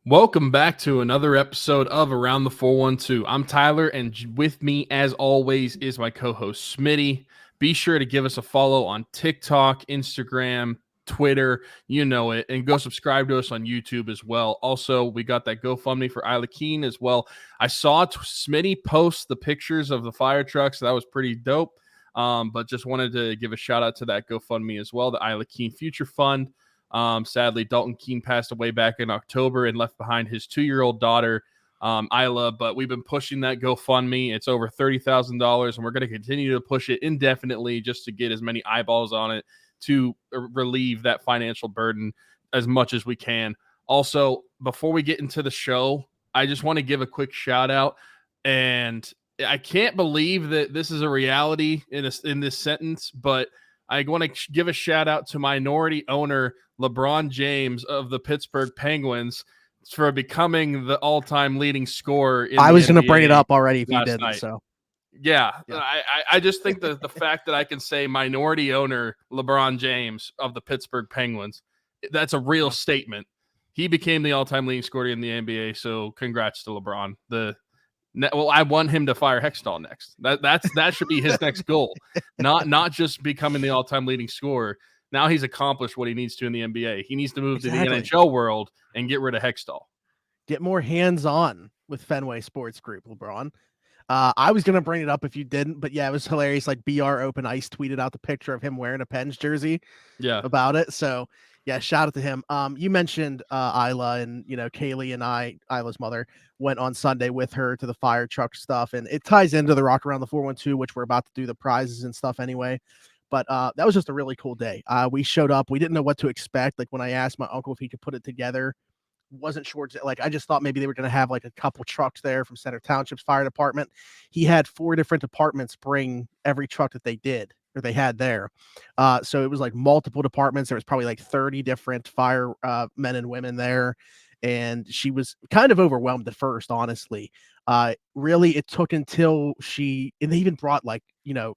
Welcome back to another episode of Around the 412. I'm Tyler, and with me, as always, is my co-host Smitty. Be sure to give us a follow on TikTok, Instagram, Twitter, you know it, and go subscribe to us on YouTube as well. Also, we got that GoFundMe for Isla Keen as well. I saw Smitty post the pictures of the fire trucks. So that was pretty dope. But just wanted to give a shout out to that GoFundMe as well, the Isla Keen Future Fund. Sadly, Dalton Keene passed away back in October and left behind his 2-year-old daughter, Isla. But we've been pushing that GoFundMe. It's over $30,000, and we're going to continue to push it indefinitely just to get as many eyeballs on it to relieve that financial burden as much as we can. Also, before we get into the show, I just want to give a quick shout out. And I can't believe that this is a reality in this sentence, but I want to give a shout out to minority owner LeBron James of the Pittsburgh Penguins for becoming the all-time leading scorer in I the was going to NBA bring it up already if you last didn't. night. So Yeah. I just think that the fact that I can say minority owner LeBron James of the Pittsburgh Penguins, that's a real statement. He became the all-time leading scorer in the NBA, so congrats to LeBron. I want him to fire Hextall next. That should be his next goal. Not just becoming the all-time leading scorer. Now he's accomplished what he needs to in the NBA. He needs to move to the NHL world and get rid of Hextall. Get more hands-on with Fenway Sports Group, LeBron. I was going to bring it up if you didn't, but yeah, it was hilarious. Like BR Open Ice tweeted out the picture of him wearing a Pens jersey about it. So yeah, shout out to him. You mentioned Isla, and Kaylee and Isla's mother, went on Sunday with her to the fire truck stuff, and it ties into the Rock Around the 412, which we're about to do the prizes and stuff anyway. But that was just a really cool day. We showed up. We didn't know what to expect. Like when I asked my uncle if he could put it together, wasn't sure. Like I just thought maybe they were going to have like a couple trucks there from Center Township's fire department. He had 4 different departments bring every truck that they did or they had there. So it was like multiple departments. There was probably like 30 different fire men and women there. And she was kind of overwhelmed at first, honestly. Really, it took until and they even brought like,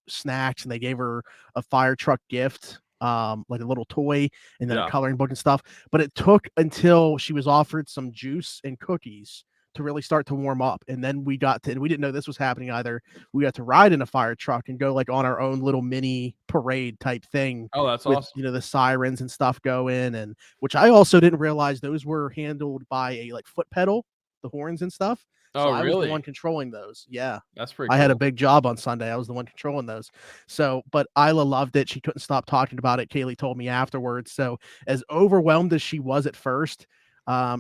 snacks, and they gave her a fire truck gift, like a little toy and then a coloring book and stuff. But it took until she was offered some juice and cookies to really start to warm up. And then we didn't know this was happening either. We got to ride in a fire truck and go like on our own little mini parade type thing. Oh, that's with, awesome. The sirens and stuff go in, and which I also didn't realize those were handled by a like foot pedal, the horns and stuff. So I was the one controlling those. Yeah. That's pretty cool. I had a big job on Sunday. I was the one controlling those. So, but Isla loved it. She couldn't stop talking about it. Kaylee told me afterwards. So as overwhelmed as she was at first,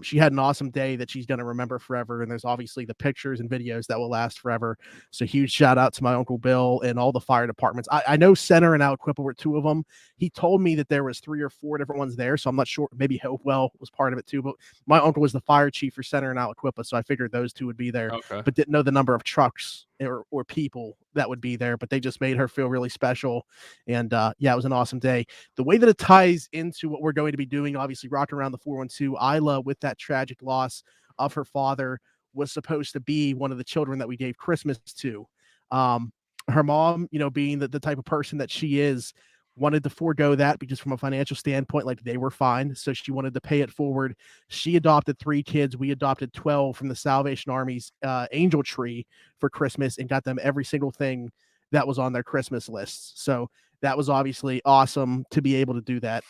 she had an awesome day that she's going to remember forever. And there's obviously the pictures and videos that will last forever. So huge shout out to my Uncle Bill and all the fire departments. I know Center and Aliquippa were 2 of them. He told me that there was 3 or 4 different ones there. So I'm not sure. Maybe Hopewell was part of it too. But my uncle was the fire chief for Center and Aliquippa. So I figured those 2 would be there, but didn't know the number of trucks or people that would be there. But they just made her feel really special. And yeah, it was an awesome day. The way that it ties into what we're going to be doing, obviously rocking around the 412, Isla, with that tragic loss of her father, was supposed to be one of the children that we gave Christmas to. Her mom, being the type of person that she is, wanted to forego that because from a financial standpoint, like they were fine. So she wanted to pay it forward. She adopted 3 kids. We adopted 12 from the Salvation Army's Angel Tree for Christmas and got them every single thing that was on their Christmas lists. So that was obviously awesome to be able to do that.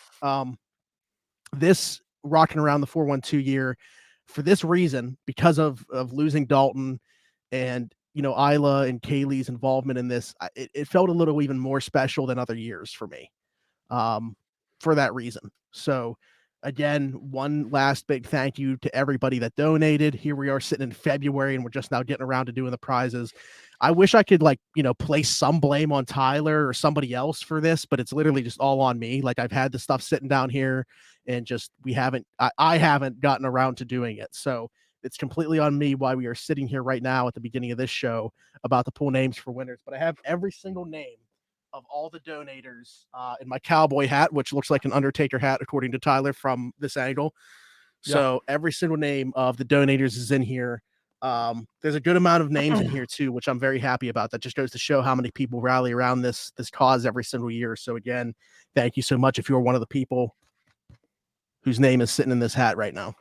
This rocking around the 412 year, for this reason, because of losing Dalton and Isla and Kaylee's involvement in this, it felt a little even more special than other years for me, for that reason. So again, one last big thank you to everybody that donated. Here we are sitting in February, and we're just now getting around to doing the prizes. I wish I could place some blame on Tyler or somebody else for this, but it's literally just all on me. Like I've had the stuff sitting down here and just, I haven't gotten around to doing it. So it's completely on me why we are sitting here right now at the beginning of this show about to pull names for winners. But I have every single name of all the donators in my cowboy hat, which looks like an Undertaker hat, according to Tyler from this angle. So every single name of the donators is in here. There's a good amount of names in here too, which I'm very happy about. That just goes to show how many people rally around this cause every single year. So again, thank you so much if you're one of the people whose name is sitting in this hat right now.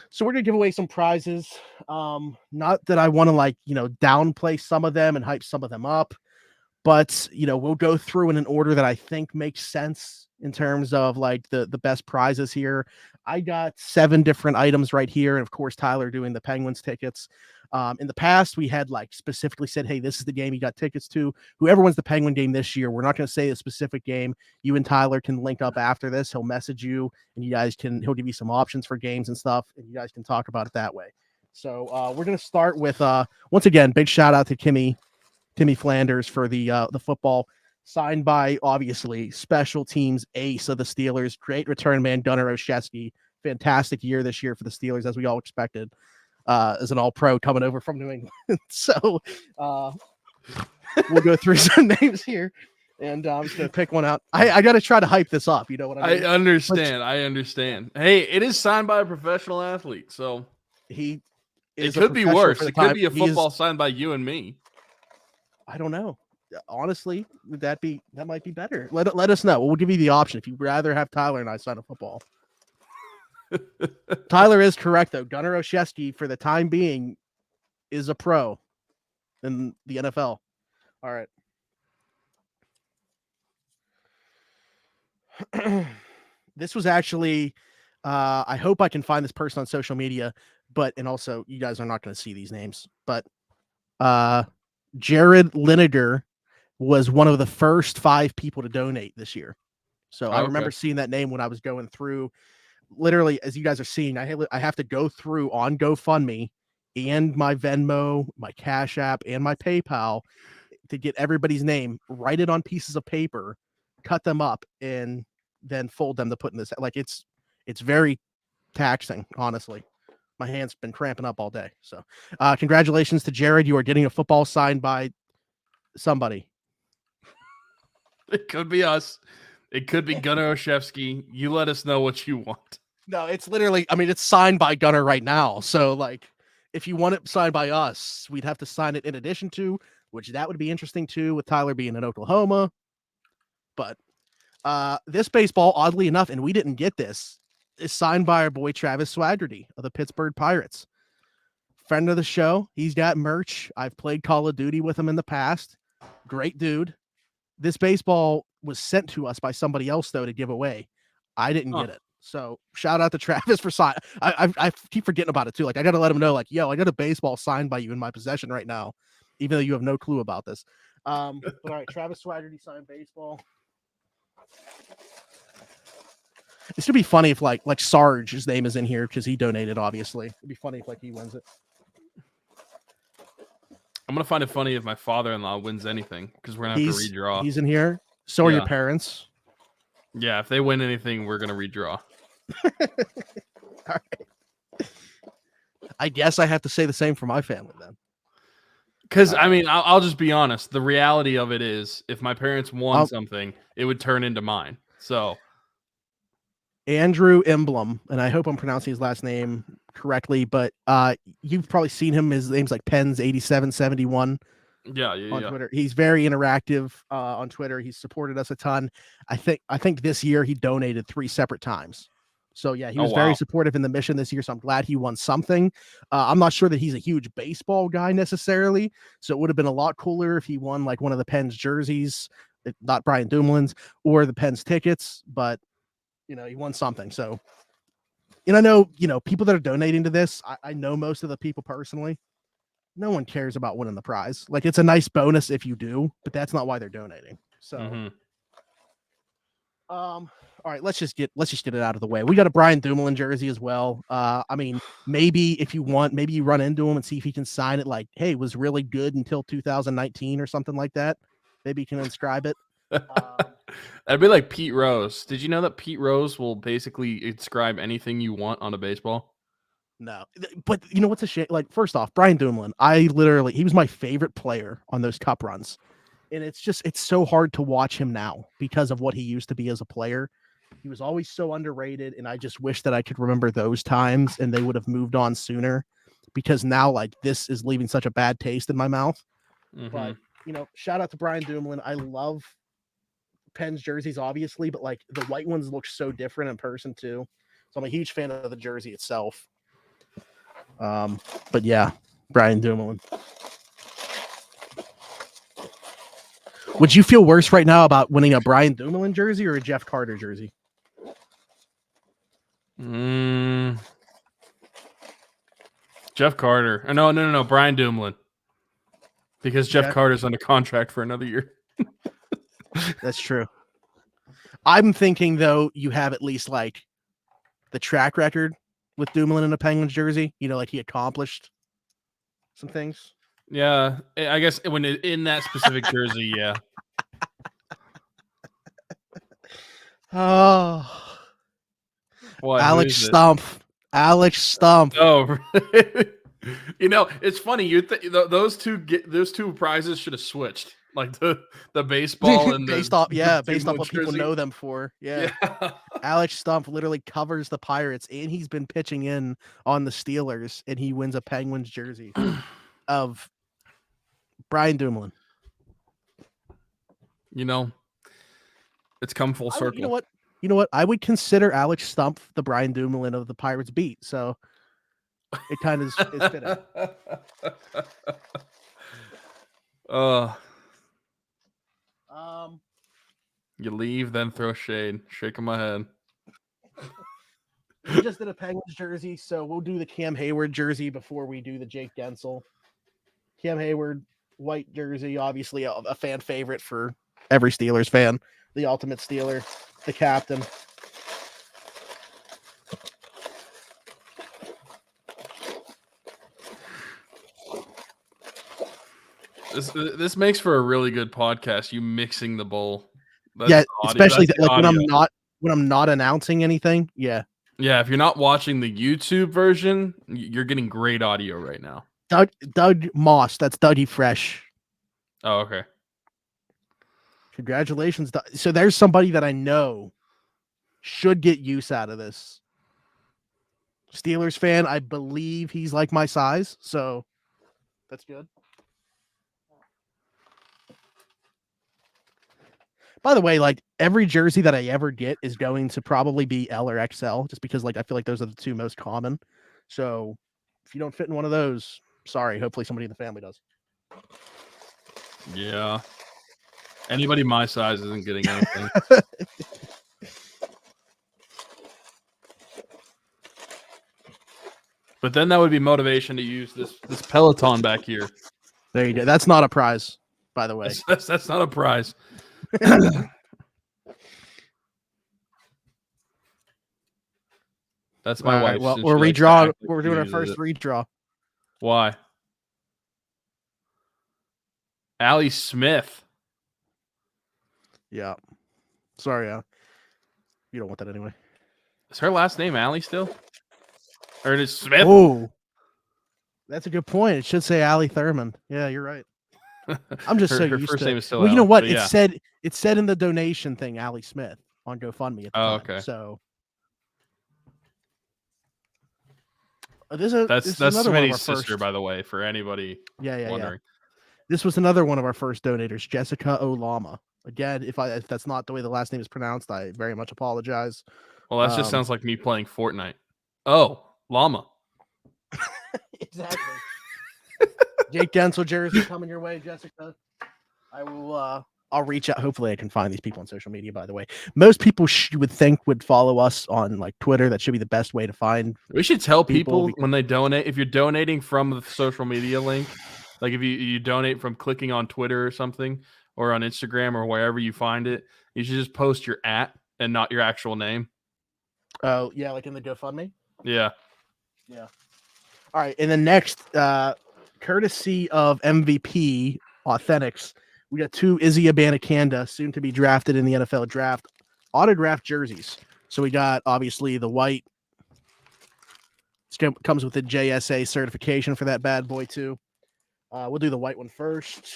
So we're gonna give away some prizes. Not that I want to downplay some of them and hype some of them up, but we'll go through in an order that I think makes sense in terms of like the best prizes here. I got 7 different items right here, and of course Tyler doing the Penguins tickets. In the past, we had like specifically said, hey, this is the game you got tickets to. Whoever wins the Penguin game this year, we're not going to say a specific game. You and Tyler can link up after this. He'll message you, and he'll give you some options for games and stuff, and you guys can talk about it that way. So we're going to start with once again, big shout out to Timmy Flanders for the football, signed by obviously special teams ace of the Steelers, great return man Gunnar Olszewski. Fantastic year this year for the Steelers, as we all expected. As an all-pro coming over from New England. So we'll go through some names here, and I'm just going to pick one out. I got to try to hype this up. You know what I mean? I understand. Hey, it is signed by a professional athlete, so it could be worse. It could be a football signed by you and me. I don't know. Honestly, that might be better. Let us know. We'll give you the option if you'd rather have Tyler and I sign a football. Tyler is correct, though. Gunnar Olszewski, for the time being, is a pro in the NFL. All right. This was actually, I hope I can find this person on social media, and also you guys are not going to see these names, but Jared Lineker was one of the first 5 people to donate this year. So I remember seeing that name when I was going through. Literally, as you guys are seeing, I have to go through on GoFundMe and my Venmo, my Cash App, and my PayPal to get everybody's name, write it on pieces of paper, cut them up, and then fold them to put in this. Like it's very taxing, honestly. My hand's been cramping up all day. So congratulations to Jared. You are getting a football signed by somebody. It could be us. It could be Gunnar Olszewski. You let us know what you want. No, it's literally, it's signed by Gunnar right now. So, like, if you want it signed by us, we'd have to sign it in addition to, which that would be interesting too, with Tyler being in Oklahoma. But this baseball, oddly enough, and we didn't get this, is signed by our boy Travis Swaggerty of the Pittsburgh Pirates. Friend of the show. He's got merch. I've played Call of Duty with him in the past. Great dude. This baseball was sent to us by somebody else, though, to give away. I didn't get it. So shout out to Travis for sign. I keep forgetting about it, too. Like, I got to let him know, like, yo, I got a baseball signed by you in my possession right now, even though you have no clue about this. But all right, Travis Swaggerty signed baseball. This would be funny if like Sarge, his name is in here because he donated, obviously. It'd be funny if like he wins it. I'm going to find it funny if my father-in-law wins anything because we're going to have to redraw. He's in here. So are your parents. Yeah, if they win anything, we're going to redraw. All right. I guess I have to say the same for my family then. Because, I'll just be honest. The reality of it is if my parents won something, it would turn into mine. So Andrew Emblem, and I hope I'm pronouncing his last name correctly, but you've probably seen him. His name's like Pens8771. Yeah. On Twitter. He's very interactive on Twitter. He's supported us a ton. I think this year he donated 3 separate times. So yeah, he was very supportive in the mission this year. So I'm glad he won something. I'm not sure that he's a huge baseball guy necessarily. So it would have been a lot cooler if he won like one of the Pens jerseys, not Brian Dumoulin's, or the Pens tickets. But he won something. So, and I know, people that are donating to this, I know most of the people personally. No one cares about winning the prize. Like, it's a nice bonus if you do, but that's not why they're donating. So, all right, let's just get it out of the way. We got a Brian Dumoulin jersey as well. Maybe if you want, maybe you run into him and see if he can sign it. Like, hey, was really good until 2019 or something like that. Maybe you can inscribe it. That'd be like Pete Rose. Did you know that Pete Rose will basically inscribe anything you want on a baseball? No, but you know what's a shame? Like, first off, Brian Dumoulin, he was my favorite player on those cup runs. And it's so hard to watch him now because of what he used to be as a player. He was always so underrated. And I just wish that I could remember those times and they would have moved on sooner, because now like this is leaving such a bad taste in my mouth. But, shout out to Brian Dumoulin. I love Pens jerseys, obviously, but like the white ones look so different in person too. So I'm a huge fan of the jersey itself. But yeah, Brian Dumoulin. Would you feel worse right now about winning a Brian Dumoulin jersey or a Jeff Carter jersey? Jeff Carter. No. Brian Dumoulin. Because Jeff Carter's under contract for another year. That's true. I'm thinking, though, you have at least like the track record with Dumoulin in a Penguins jersey. You know, like he accomplished some things. Yeah, I guess when in that specific jersey, yeah. Oh, what? Alex Stumpf. Alex Stumpf. Oh, you know, it's funny. Those two prizes should have switched, like the baseball and based off what people know them for. Yeah. Alex Stumpf literally covers the Pirates, and he's been pitching in on the Steelers, and he wins a Penguins jersey of Brian Dumoulin. You know, it's come full circle. You know what? I would consider Alex Stumpf the Brian Dumoulin of the Pirates beat. So it kind of is fitting. You leave, then throw shade. Shaking my head. We just did a Penguins jersey, so we'll do the Cam Hayward jersey before we do the Jake Gensel. Cam Hayward, white jersey, obviously a fan favorite for every Steelers fan. The ultimate Steeler, the captain. This makes for a really good podcast. You mixing the bowl. Especially like when I'm not announcing anything. Yeah. Yeah, if you're not watching the YouTube version, you're getting great audio right now. Doug Moss, that's Dougie Fresh. Oh, okay. Congratulations. So there's somebody that I know should get use out of this. Steelers fan, I believe he's like my size, so that's good. By the way, like every jersey that I ever get is going to probably be L or XL, just because like I feel like those are the two most common. So if you don't fit in one of those, sorry. Hopefully somebody in the family does. Yeah. Anybody my size isn't getting anything. But then that would be motivation to use this Peloton back here. There you go. That's not a prize, by the way. That's not a prize. That's my wife. Well, we're redrawing. We're doing our first redraw. Why? Allie Smith. Yeah. Sorry, Al. You don't want that anyway. Is her last name Allie still? Or is it Smith? Oh, that's a good point. It should say Allie Thurman. Yeah, you're right. I'm just her used first to. Name is still well, you know Allie, what? Yeah. It said in the donation thing, Allie Smith on GoFundMe at the time. Okay. So that's Smitty's sister, by the way, for anybody wondering. Yeah. This was another one of our first donators, Jessica Olama. Again, if that's not the way the last name is pronounced, I very much apologize. Well, that just sounds like me playing Fortnite. Oh, llama. Exactly. Jake Gensel jersey coming your way, Jessica. I will. I'll reach out. Hopefully, I can find these people on social media. By the way, most people you would think would follow us on like Twitter. That should be the best way to find. We should tell people when they donate. If you're donating from the social media link, like if you donate from clicking on Twitter or something, or on Instagram or wherever you find it, you should just post your @ and not your actual name. Oh yeah, like in the GoFundMe. Yeah. All right, and then next, courtesy of MVP Authentics, we got 2 Izzy Abanikanda, soon to be drafted in the NFL draft, autographed jerseys. So we got obviously the white. It comes with the JSA certification for that bad boy too. We'll do the white one first.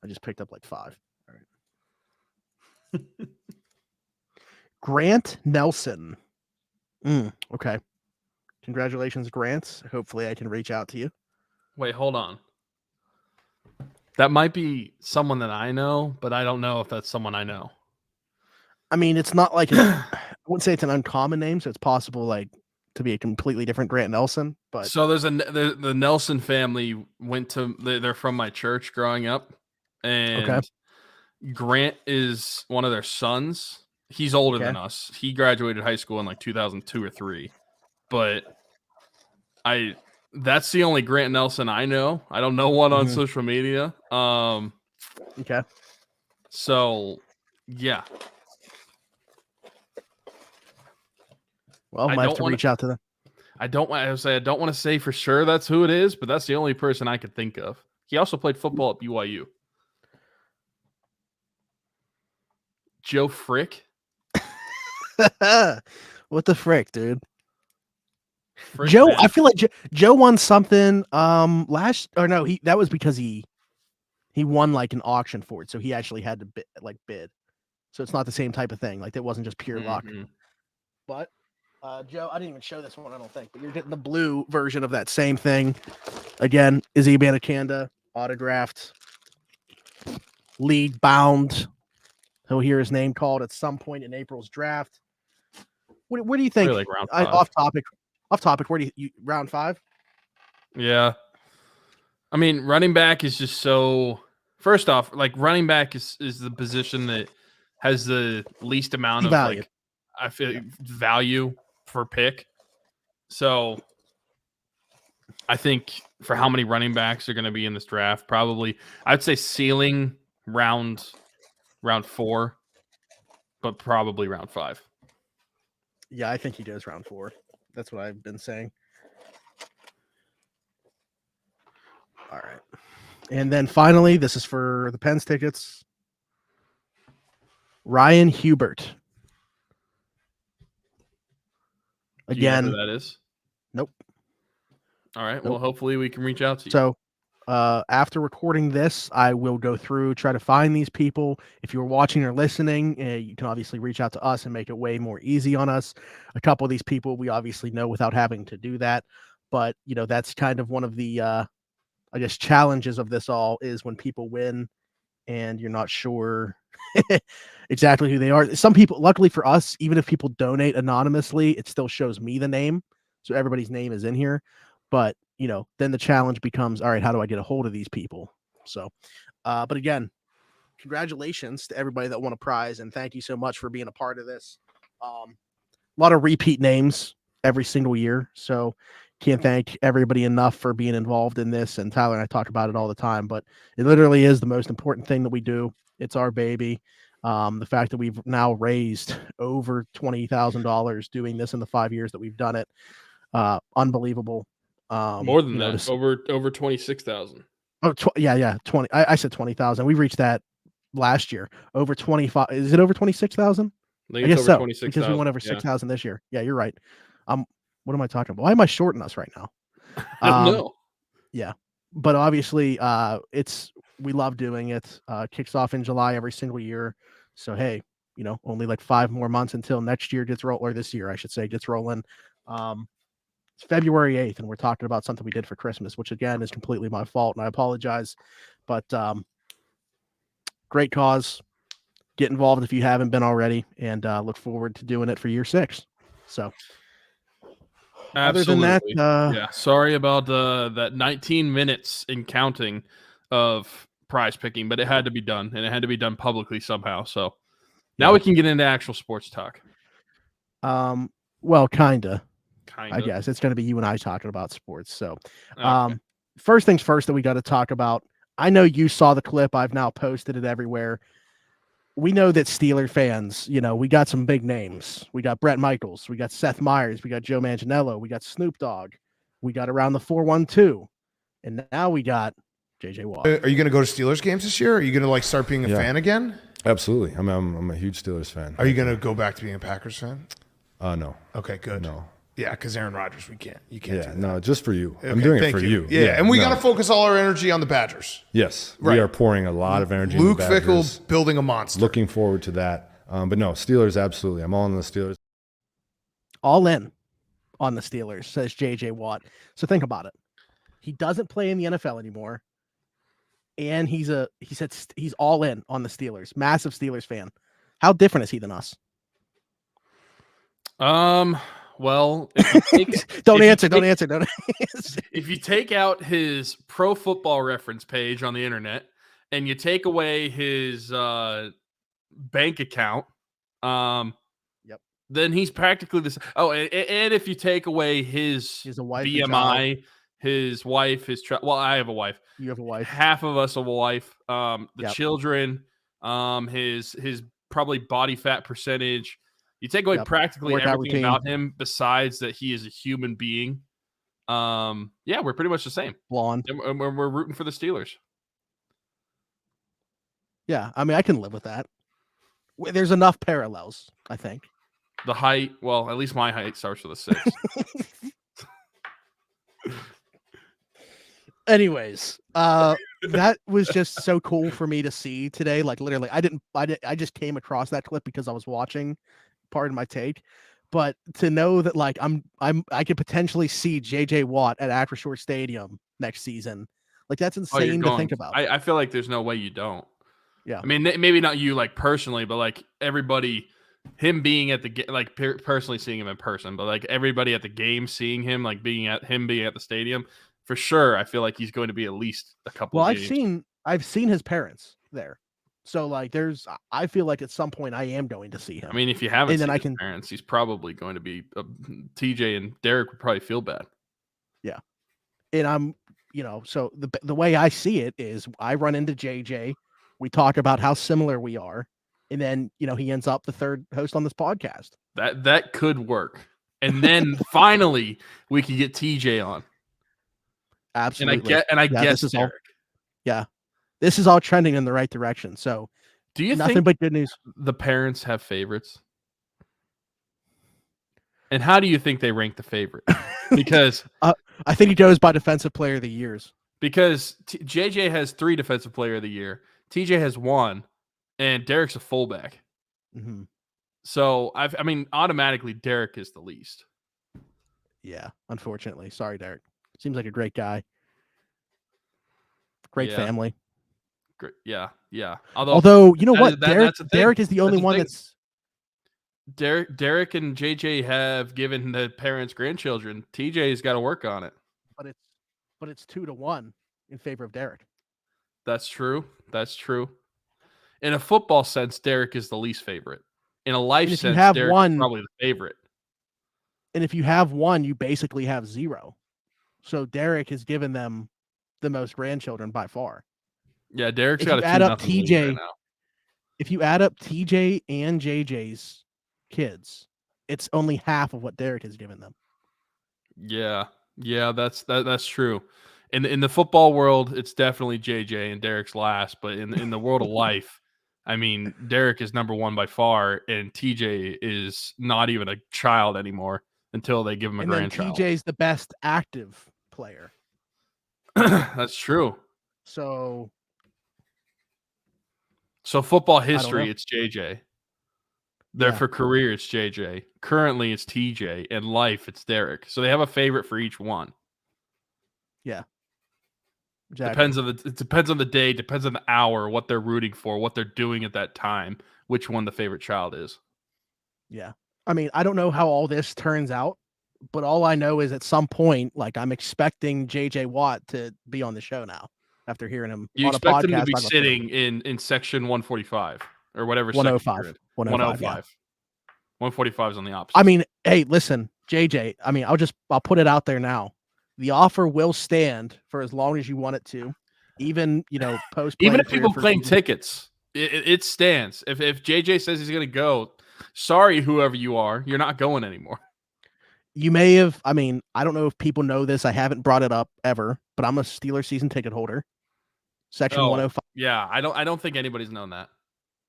I just picked up like 5. All right. Grant Nelson. Okay. Congratulations, Grant. Hopefully I can reach out to you. Wait, hold on. That might be someone that I know, but I don't know if that's someone I know. I mean, it's not like I wouldn't say it's an uncommon name, so it's possible like to be a completely different Grant Nelson. But so there's the Nelson family they're from my church growing up, and Grant is one of their sons. He's older than us. He graduated high school in like 2002 or 3, but that's the only Grant Nelson I know. I don't know one on social media. Okay. So yeah. Well, I might have to reach out to them. I don't want to say for sure that's who it is, but that's the only person I could think of. He also played football at BYU. Joe Frick. What the frick, dude? Joe, man. I feel like Joe won something that was because he won like an auction for it, so he actually had to bid. So it's not the same type of thing. Like it wasn't just pure luck. But Joe, I didn't even show this one, I don't think, but you're getting the blue version of that same thing. Again, Izzy Abanikanda, autographed, league bound. He'll hear his name called at some point in April's draft. What do you think? Like round 5. Off topic. Where do you round 5? Yeah. I mean, running back is just so. First off, like running back is the position that has the least amount of value. I feel value for pick. So I think for how many running backs are going to be in this draft, probably I'd say ceiling round 4, but probably round 5. Yeah, I think he goes round 4. That's what I've been saying. All right. And then finally, this is for the Pens tickets. Ryan Hubert. Again. Do you know who that is? Nope. All right. Nope. Well, hopefully we can reach out to you. So after recording this, I will go through, try to find these people. If you're watching or listening, you can obviously reach out to us and make it way more easy on us. A couple of these people we obviously know without having to do that. But, that's kind of one of the, I guess, challenges of this all is when people win and you're not sure exactly who they are. Some people, luckily for us, even if people donate anonymously, it still shows me the name. So everybody's name is in here. But, then the challenge becomes, all right, how do I get a hold of these people? So, but again, congratulations to everybody that won a prize. And thank you so much for being a part of this. A lot of repeat names every single year. So can't thank everybody enough for being involved in this. And Tyler and I talk about it all the time, but it literally is the most important thing that we do. It's our baby. The fact that we've now raised over $20,000 doing this in the 5 years that we've done it. Unbelievable. More than that, over 26,000. Oh, 20. I said 20,000. We reached that last year. Over 25. Is it over 26,000? I guess so, because we went over 6,000 this year. Yeah, you're right. What am I talking about? Why am I shorting us right now? I don't know. Yeah, but obviously, we love doing it. Kicks off in July every single year. So hey, only like 5 more months until next year gets rolling, or this year, I should say, gets rolling. It's February 8th, and we're talking about something we did for Christmas, which again is completely my fault, and I apologize. But great cause. Get involved if you haven't been already, and look forward to doing it for year 6. So, absolutely. Other than that, sorry about that 19 minutes in counting of prize picking, but it had to be done, and it had to be done publicly somehow. So now we can get into actual sports talk. Well, kinda. I guess it's going to be you and I talking about sports. So, okay. First things first that we got to talk about. I know you saw the clip. I've now posted it everywhere. We know that Steeler fans, we got some big names. We got Brett Michaels. We got Seth Meyers. We got Joe Manganiello. We got Snoop Dogg. We got around the 412. And now we got JJ Watt. Are you going to go to Steelers games this year? Are you going to start being a fan again? Absolutely. I'm a huge Steelers fan. Are you going to go back to being a Packers fan? No. Okay, good. No. Yeah, because Aaron Rodgers, you can't do that. No, just for you. Okay, I'm doing it for you. Yeah, and we got to focus all our energy on the Badgers. Yes, right. We are pouring a lot of energy Luke into the Badgers. Fickell building a monster. Looking forward to that. But no, Steelers, absolutely. I'm all in the Steelers. All in on the Steelers, says JJ Watt. So think about it. He doesn't play in the NFL anymore. and he said he's all in on the Steelers. Massive Steelers fan. How different is he than us? Well, don't answer. If you take out his Pro Football Reference page on the internet and you take away his bank account, then he's practically this. Oh, and if you take away his BMI, his wife, well, I have a wife. You have a wife. Half of us have a wife. The children, his probably body fat percentage. You take away practically everything about him besides that he is a human being. We're pretty much the same. Blonde. And we're rooting for the Steelers. Yeah, I mean, I can live with that. There's enough parallels, I think. The height, well, at least my height starts with a 6. Anyways, that was just so cool for me to see today. Like literally, I just came across that clip because I was watching. Pardon my take, but to know that like I could potentially see JJ Watt at Acrisure Stadium next season, like that's insane to think about. I feel like there's no way you don't. Yeah, I mean, maybe not you like personally, but like everybody, him being at the like personally seeing him in person, but like everybody at the game seeing him, like being at the stadium, for sure. I feel like he's going to be at least a couple. Well, of games. I've seen his parents there. So like I feel like at some point I am going to see him. I mean, if you haven't seen his parents, he's probably going to be TJ and Derek would probably feel bad. Yeah. And I'm, so the way I see it is I run into JJ, we talk about how similar we are, and then, he ends up the third host on this podcast. That could work. And then finally we can get TJ on. Absolutely. And I guess this is Derek. Yeah. This is all trending in the right direction. So do you nothing think but good news? The parents have favorites? And how do you think they rank the favorite? Because I think he goes by defensive player of the years. Because JJ has 3 defensive player of the year, TJ has 1, and Derek's a fullback. Mm-hmm. So I mean, automatically Derek is the least. Yeah, unfortunately. Sorry, Derek. Seems like a great guy. Great family. Great. Yeah. Although you know what, Derek is the only one that's. Derek and JJ have given the parents grandchildren. TJ's got to work on it. But it's 2-1 in favor of Derek. That's true. In a football sense, Derek is the least favorite. In a life sense, Derek is probably the favorite. And if you have 1, you basically have 0. So Derek has given them the most grandchildren by far. Yeah, Derek's got to add up TJ right now. If you add up TJ and JJ's kids, it's only half of what Derek has given them. Yeah, that's true. In the football world, it's definitely JJ and Derek's last. But in the world of life, I mean, Derek is number 1 by far, and TJ is not even a child anymore until they give him a grandchild. TJ's the best active player. That's true. So football history, it's JJ. For career, it's JJ. Currently, it's TJ. And life, it's Derek. So they have a favorite for each one. Yeah. Exactly. It depends on the day, depends on the hour, what they're rooting for, what they're doing at that time, which one the favorite child is. Yeah. I mean, I don't know how all this turns out, but all I know is at some point, like I'm expecting JJ Watt to be on the show now after hearing him. You expect him to be sitting in section 145 or whatever. 105. 105. Yeah. 145 is on the opposite. I mean, hey, listen, JJ. I mean, I'll put it out there now. The offer will stand for as long as you want it to, even post. Even if people claim tickets, it stands. If JJ says he's going to go, sorry, whoever you are, you're not going anymore. You may have. I mean, I don't know if people know this. I haven't brought it up ever, but I'm a Steelers season ticket holder. Section 105. Yeah, I don't think anybody's known that.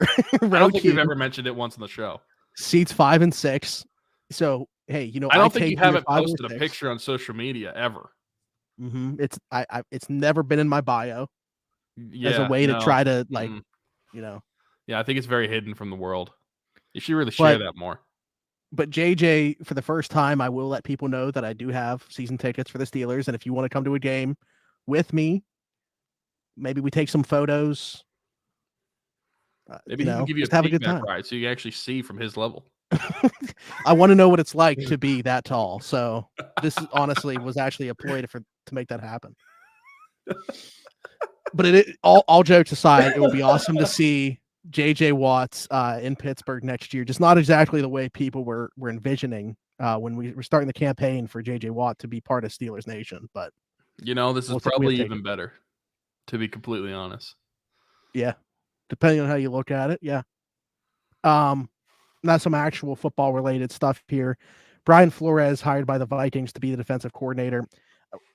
I don't think you've ever mentioned it once on the show. Seats 5 and 6. So hey, I don't think you haven't posted a picture on social media ever. Mm-hmm. It's never been in my bio. As a way to try to Yeah, I think it's very hidden from the world. You should really share that more. But JJ, for the first time, I will let people know that I do have season tickets for the Steelers, and if you want to come to a game with me, Maybe we take some photos. Maybe he can give you just a have a good piggyback time. ride so you can actually see from his level. I want to know what it's like to be that tall. So this honestly was actually a ploy to make that happen. But all jokes aside, it would be awesome to see JJ Watts in Pittsburgh next year. Just not exactly the way people were envisioning when we were starting the campaign for JJ Watt to be part of Steelers Nation. But this is probably even better, to be completely honest. Yeah, depending on how you look at it. Yeah. Not some actual football related stuff here. Brian Flores hired by the Vikings to be the defensive coordinator.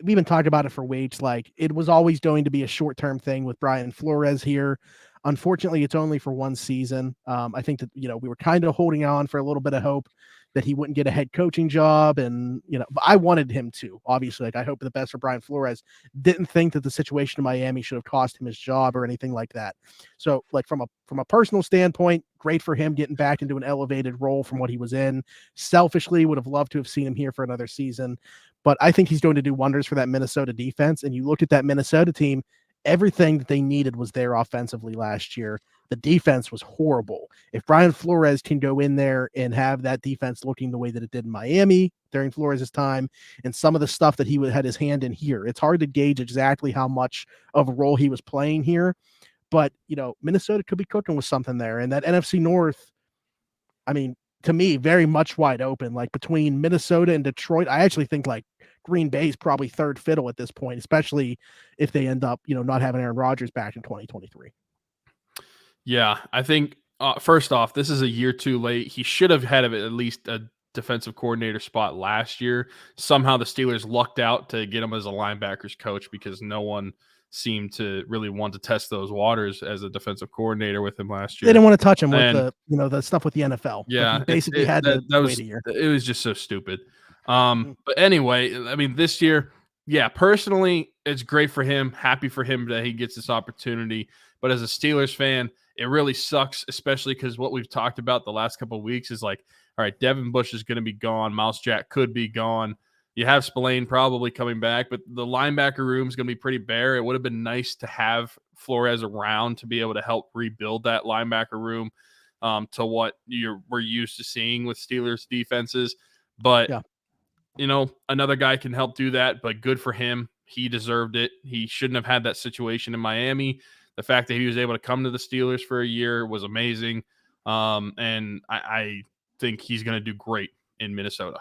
We've been talking about it for weeks. Like, it was always going to be a short-term thing with Brian Flores here. Unfortunately, it's only for one season. I think that, we were kind of holding on for a little bit of hope that he wouldn't get a head coaching job. And, but I wanted him to, obviously. Like, I hope the best for Brian Flores. Didn't think that the situation in Miami should have cost him his job or anything like that. So, like, from a personal standpoint, great for him getting back into an elevated role from what he was in. Selfishly, would have loved to have seen him here for another season. But I think he's going to do wonders for that Minnesota defense. And you look at that Minnesota team, everything that they needed was there offensively last year. The defense was horrible. If Brian Flores can go in there and have that defense looking the way that it did in Miami during Flores' time, and some of the stuff that he had his hand in here, it's hard to gauge exactly how much of a role he was playing here. But, Minnesota could be cooking with something there. And that NFC North, I mean, to me, very much wide open. Like, between Minnesota and Detroit, I actually think like Green Bay is probably third fiddle at this point, especially if they end up, not having Aaron Rodgers back in 2023. Yeah, I think first off, this is a year too late. He should have had at least a defensive coordinator spot last year. Somehow the Steelers lucked out to get him as a linebackers coach because no one seemed to really want to test those waters as a defensive coordinator with him last year. They didn't want to touch him with the stuff with the NFL. Yeah, like, he basically had to wait a year. It was just so stupid. But anyway, I mean, this year, yeah, personally, it's great for him. Happy for him that he gets this opportunity. But as a Steelers fan, it really sucks, especially because what we've talked about the last couple of weeks is like, all right, Devin Bush is going to be gone. Miles Jack could be gone. You have Spillane probably coming back, but the linebacker room is going to be pretty bare. It would have been nice to have Flores around to be able to help rebuild that linebacker room to what we're used to seeing with Steelers defenses. But, another guy can help do that, but good for him. He deserved it. He shouldn't have had that situation in Miami. The fact that he was able to come to the Steelers for a year was amazing. And I think he's going to do great in Minnesota.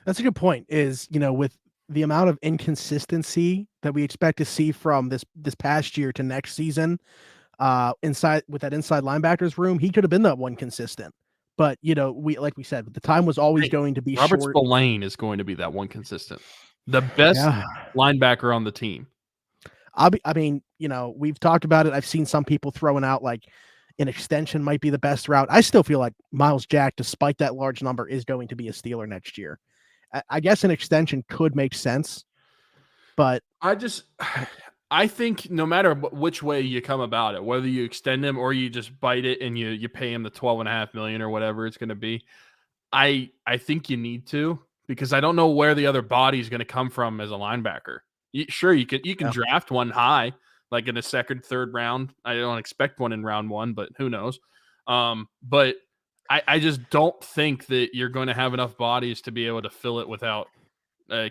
That's a good point, is, with the amount of inconsistency that we expect to see from this past year to next season, inside with that inside linebackers room, he could have been that one consistent. But, like we said, the time was always going to be Robert short. Spillane is going to be that one consistent. The best linebacker on the team. We've talked about it. I've seen some people throwing out like an extension might be the best route. I still feel like Miles Jack, despite that large number, is going to be a Steeler next year. I guess an extension could make sense, but I think no matter which way you come about it, whether you extend him or you just bite it and you pay him the $12.5 million or whatever it's going to be, I think you need to, because I don't know where the other body is going to come from as a linebacker. You can draft one high, like in the second, third round. I don't expect one in round one, but who knows? But I just don't think that you're going to have enough bodies to be able to fill it without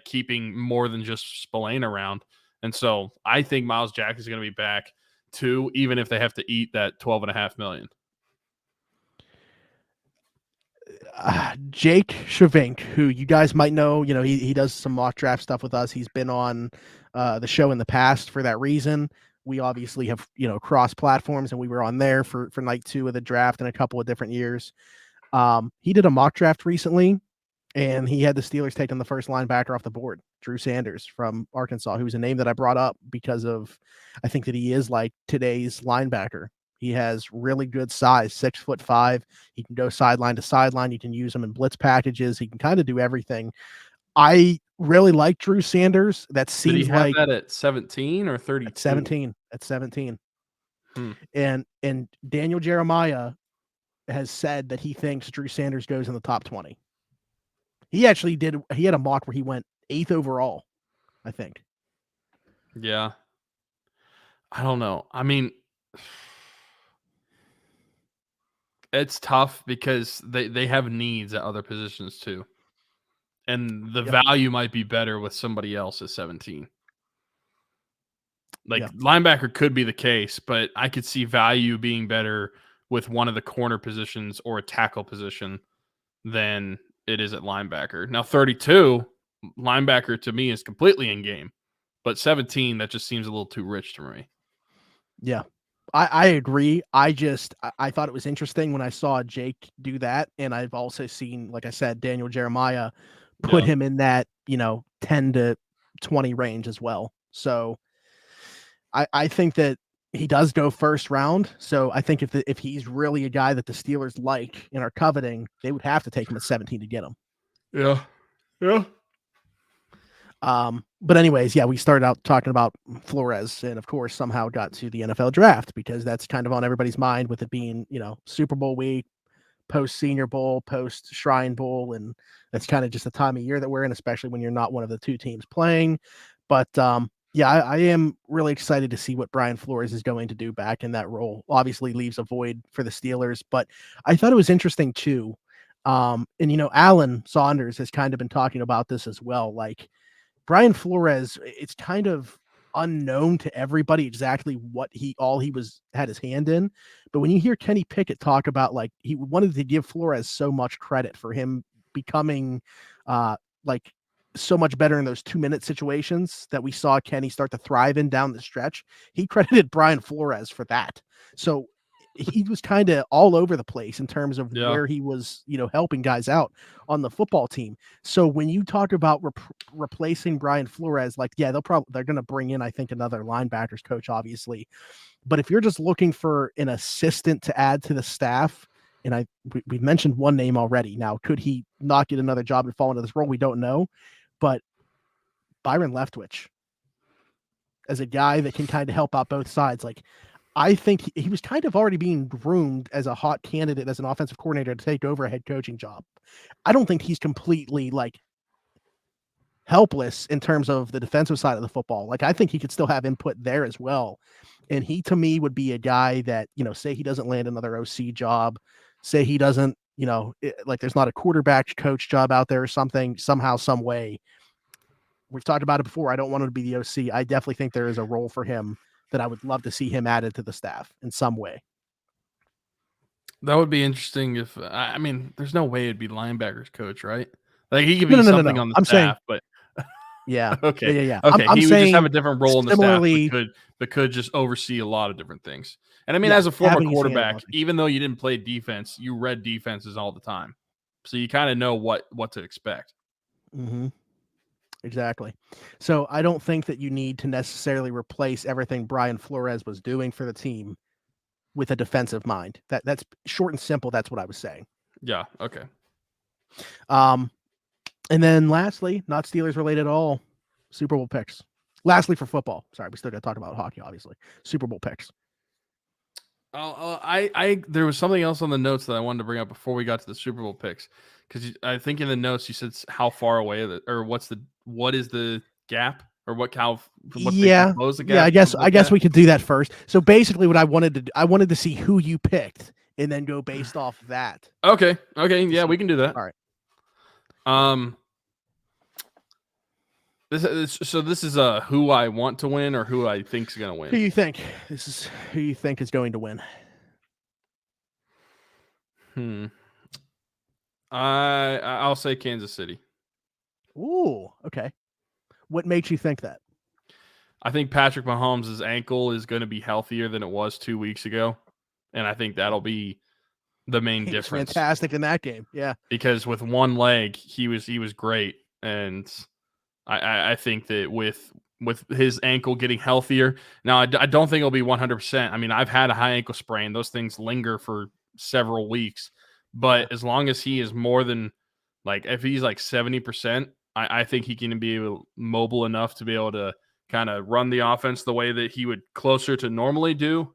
keeping more than just Spillane around. And so I think Miles Jack is going to be back too, even if they have to eat that $12.5 million. Jake Shavink, who you guys might know, he does some mock draft stuff with us. He's been on the show in the past for that reason. We obviously have, cross platforms, and we were on there for night 2 of the draft in a couple of different years. He did a mock draft recently, and he had the Steelers taking the first linebacker off the board, Drew Sanders from Arkansas, who's a name that I brought up because of, I think that he is like today's linebacker. He has really good size, 6'5". He can go sideline to sideline. You can use him in blitz packages. He can kind of do everything. I really like Drew Sanders. That seems Did he have like that at 17 or 32? At 17. And Daniel Jeremiah has said that he thinks Drew Sanders goes in the top 20. He actually did. He had a mock where he went 8th overall, I think. Yeah. I don't know. I mean, it's tough because they have needs at other positions too. And the value might be better with somebody else at 17. Like linebacker could be the case, but I could see value being better with one of the corner positions or a tackle position than it is at linebacker. Now 32 linebacker to me is completely in game, but 17 that just seems a little too rich to me. Yeah. I agree. I thought it was interesting when I saw Jake do that, and I've also seen, like I said, Daniel Jeremiah put him in that 10 to 20 range as well. So I think that he does go first round. So I think if he's really a guy that the Steelers like and are coveting, they would have to take him at 17 to get him. Yeah. But anyways, we started out talking about Flores, and of course somehow got to the NFL draft because that's kind of on everybody's mind with it being, Super Bowl week, post Senior Bowl, post Shrine Bowl, and that's kind of just the time of year that we're in, especially when you're not one of the two teams playing. But I am really excited to see what Brian Flores is going to do back in that role. Obviously leaves a void for the Steelers, but I thought it was interesting too. And Alan Saunders has kind of been talking about this as well. Like, Brian Flores, it's kind of unknown to everybody exactly what he had his hand in. But when you hear Kenny Pickett talk about, like, he wanted to give Flores so much credit for him becoming like so much better in those 2-minute situations that we saw Kenny start to thrive in down the stretch, he credited Brian Flores for that. So he was kind of all over the place in terms of where he was, helping guys out on the football team. So when you talk about replacing Brian Flores, like, they're going to bring in, I think, another linebackers coach, obviously. But if you're just looking for an assistant to add to the staff, and we've mentioned one name already. Now, could he not get another job and fall into this role? We don't know. But Byron Leftwich, as a guy that can kind of help out both sides, like, I think he was kind of already being groomed as a hot candidate as an offensive coordinator to take over a head coaching job. I don't think he's completely, like, helpless in terms of the defensive side of the football. Like, I think he could still have input there as well. And he, to me, would be a guy that, say he doesn't land another OC job, say he doesn't, like there's not a quarterback coach job out there or something, somehow, some way. We've talked about it before. I don't want him to be the OC. I definitely think there is a role for him that I would love to see him added to the staff in some way. That would be interesting if, I mean, there's no way it'd be linebackers coach, right? Like, he could be something on the staff, but yeah. Okay. Yeah. Okay. He would just have a different role in the staff, but could just oversee a lot of different things. And I mean, as a former quarterback, even though you didn't play defense, you read defenses all the time. So you kind of know what to expect. Mm-hmm. Exactly. So I don't think that you need to necessarily replace everything Brian Flores was doing for the team with a defensive mind. That's short and simple. That's what I was saying. Yeah. Okay. And then lastly, not Steelers related at all, Super Bowl picks. Lastly, for football. Sorry, we still got to talk about hockey, obviously. Super Bowl picks. There was something else on the notes that I wanted to bring up before we got to the Super Bowl picks, because I think in the notes you said how far away or what is the gap, or what they close the gap. Yeah, I guess we could do that first. So basically, what I wanted to see who you picked and then go based off that. Okay, yeah, we can do that. All right. This is who I want to win or who I think is going to win. Who you think? This is who you think is going to win. I'll say Kansas City. Ooh, okay. What makes you think that? I think Patrick Mahomes' ankle is going to be healthier than it was 2 weeks ago, and I think that'll be the main difference. Fantastic in that game, yeah. Because with one leg, he was great, and I think that with his ankle getting healthier, now I don't think it'll be 100%. I mean, I've had a high ankle sprain; those things linger for several weeks. But as long as he is more than, like, if he's like 70%, I think he can be mobile enough to be able to kind of run the offense the way that he would closer to normally do.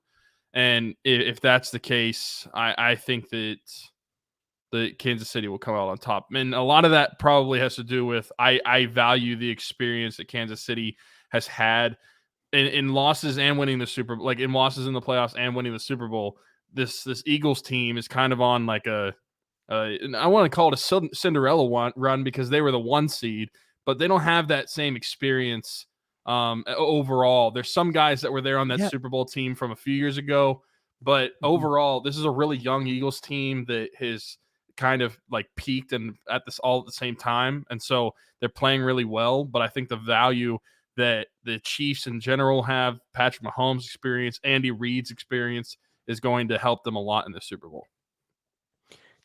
And if that's the case, I think that the Kansas City will come out on top. And a lot of that probably has to do with I value the experience that Kansas City has had in losses and winning the Super Bowl, like in losses in the playoffs and winning the Super Bowl, this Eagles team is kind of on like I want to call it a Cinderella run because they were the 1 seed, but they don't have that same experience overall. There's some guys that were there on that Super Bowl team from a few years ago, but overall, this is a really young Eagles team that has kind of like peaked and at this all at the same time. And so they're playing really well, but I think the value that the Chiefs in general have, Patrick Mahomes' experience, Andy Reid's experience, is going to help them a lot in the Super Bowl.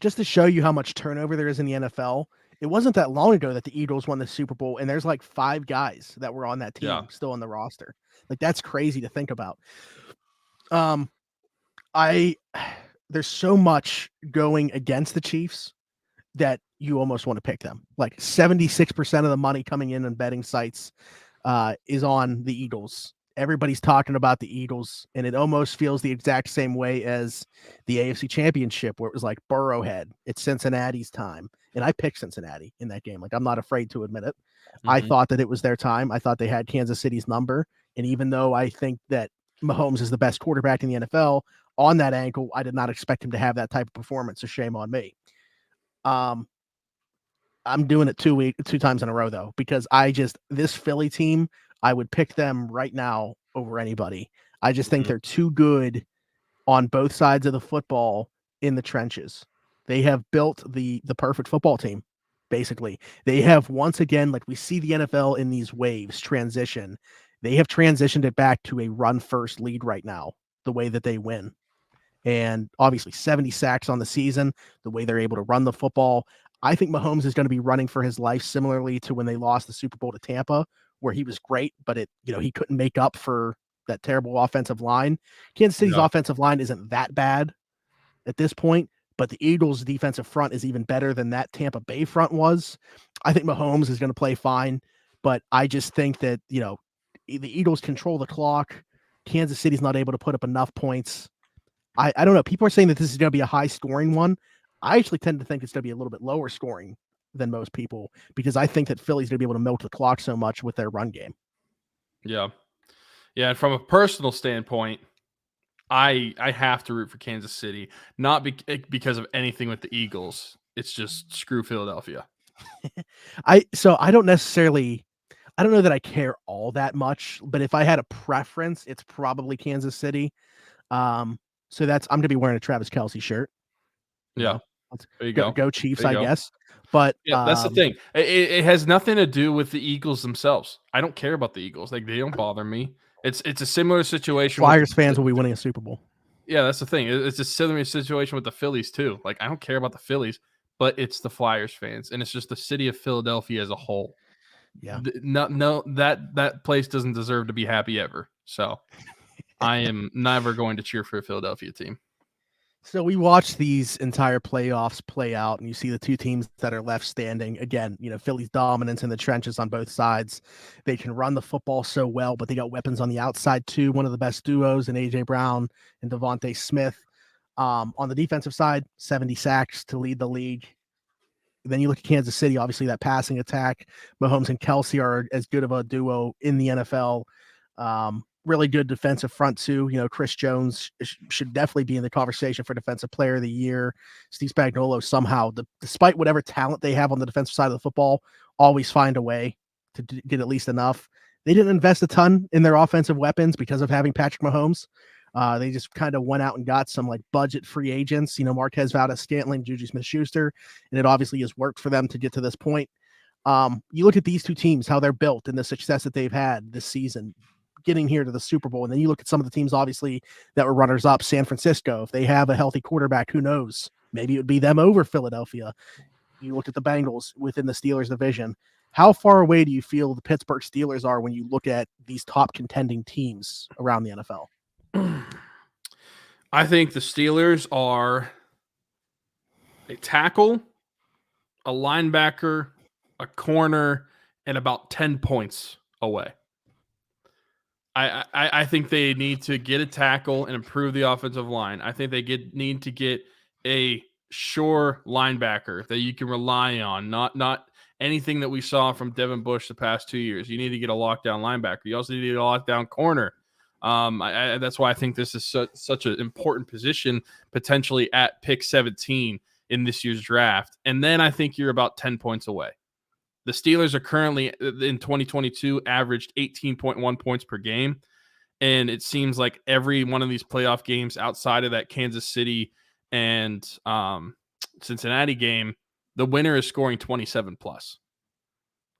Just to show you how much turnover there is in the NFL, it wasn't that long ago that the Eagles won the Super Bowl, and there's like 5 guys that were on that team still on the roster. Like, that's crazy to think about. There's so much going against the Chiefs that you almost want to pick them. Like 76% of the money coming in on betting sites is on the Eagles. Everybody's talking about the Eagles, and it almost feels the exact same way as the AFC Championship, where it was like Burrowhead. It's Cincinnati's time, and I picked Cincinnati in that game. Like, I'm not afraid to admit it. I thought that it was their time. I thought they had Kansas City's number, and even though I think that Mahomes is the best quarterback in the NFL, on that ankle, I did not expect him to have that type of performance, so shame on me. I'm doing it 2 times in a row, though, because this Philly team, I would pick them right now over anybody. I just think they're too good on both sides of the football in the trenches. They have built the perfect football team, basically. They have, once again, like we see the NFL in these waves transition, they have transitioned it back to a run-first lead right now, the way that they win. And obviously 70 sacks on the season, the way they're able to run the football. I think Mahomes is going to be running for his life, similarly to when they lost the Super Bowl to Tampa, where he was great, but he couldn't make up for that terrible offensive line. Kansas City's offensive line isn't that bad at this point, but the Eagles' defensive front is even better than that Tampa Bay front was. I think Mahomes is going to play fine, but I just think that, the Eagles control the clock. Kansas City's not able to put up enough points. I don't know. People are saying that this is going to be a high-scoring one. I actually tend to think it's going to be a little bit lower scoring than most people, because I think that Philly's going to be able to milk the clock so much with their run game. Yeah. Yeah, and from a personal standpoint, I have to root for Kansas City, not because of anything with the Eagles. It's just screw Philadelphia. I don't know that I care all that much, but if I had a preference, it's probably Kansas City. So I'm going to be wearing a Travis Kelce shirt. Yeah. There you go. Go Chiefs, I guess. But yeah, that's the thing. It has nothing to do with the Eagles themselves. I don't care about the Eagles. Like, they don't bother me. It's a similar situation. Flyers fans will be winning a Super Bowl. Yeah, that's the thing. It's a similar situation with the Phillies too. Like, I don't care about the Phillies, but it's the Flyers fans, and it's just the city of Philadelphia as a whole. Yeah. No, that place doesn't deserve to be happy ever. So I am never going to cheer for a Philadelphia team. So we watch these entire playoffs play out, and you see the two teams that are left standing. Again, Philly's dominance in the trenches on both sides. They can run the football so well, but they got weapons on the outside too. One of the best duos in A.J. Brown and Devontae Smith. On the defensive side, 70 sacks to lead the league. Then you look at Kansas City, obviously that passing attack. Mahomes and Kelce are as good of a duo in the NFL. Really good defensive front too. Chris Jones should definitely be in the conversation for Defensive Player of the Year. Steve Spagnuolo somehow, despite whatever talent they have on the defensive side of the football, always find a way to get at least enough. They didn't invest a ton in their offensive weapons because of having Patrick Mahomes. They just kind of went out and got some like budget free agents, Marquez Valdes-Scantling, Juju Smith-Schuster, and it obviously has worked for them to get to this point. You look at these two teams, how they're built and the success that they've had this season, getting here to the Super Bowl. And then you look at some of the teams, obviously, that were runners up. San Francisco, if they have a healthy quarterback, who knows? Maybe it would be them over Philadelphia. You look at the Bengals within the Steelers division. How far away do you feel the Pittsburgh Steelers are when you look at these top contending teams around the NFL? I think the Steelers are a tackle, a linebacker, a corner, and about 10 points away. I think they need to get a tackle and improve the offensive line. I think they need to get a sure linebacker that you can rely on. Not anything that we saw from Devin Bush the past 2 years. You need to get a lockdown linebacker. You also need to get a lockdown corner. That's why I think this is such an important position potentially at pick 17 in this year's draft. And then I think you're about 10 points away. The Steelers are currently in 2022 averaged 18.1 points per game. And it seems like every one of these playoff games outside of that Kansas City and Cincinnati game, the winner is scoring 27 plus.